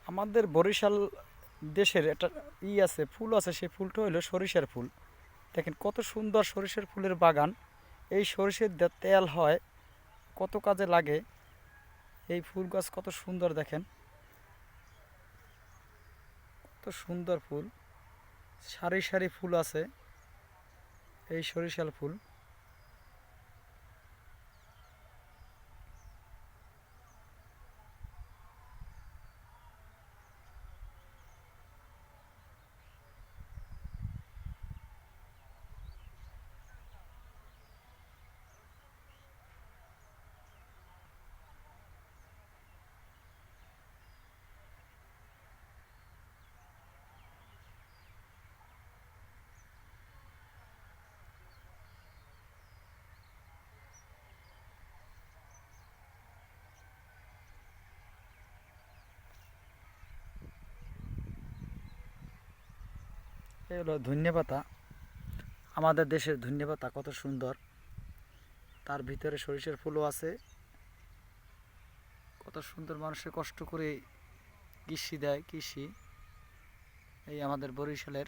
আমাদের বরিশাল দেশের একটা আছে, ফুল আছে, সেই ফুলটা হলো সরিষার ফুল। দেখেন কত সুন্দর সরিষার ফুলের বাগান। এই সরিষার তেল হয়, কত কাজে লাগে। এই ফুল গাছ কত সুন্দর দেখেন, কত সুন্দর ফুল, সারি সারি ফুল আছে এই সরিষার ফুল। এই হলো ধন্যপাতা, আমাদের দেশের ধন্যপাতা কত সুন্দর, তার ভিতরে সরিষার ফুলও আছে। কত সুন্দর, মানুষের কষ্ট করে কৃষি দেয়, কৃষি এই আমাদের বরিশালের।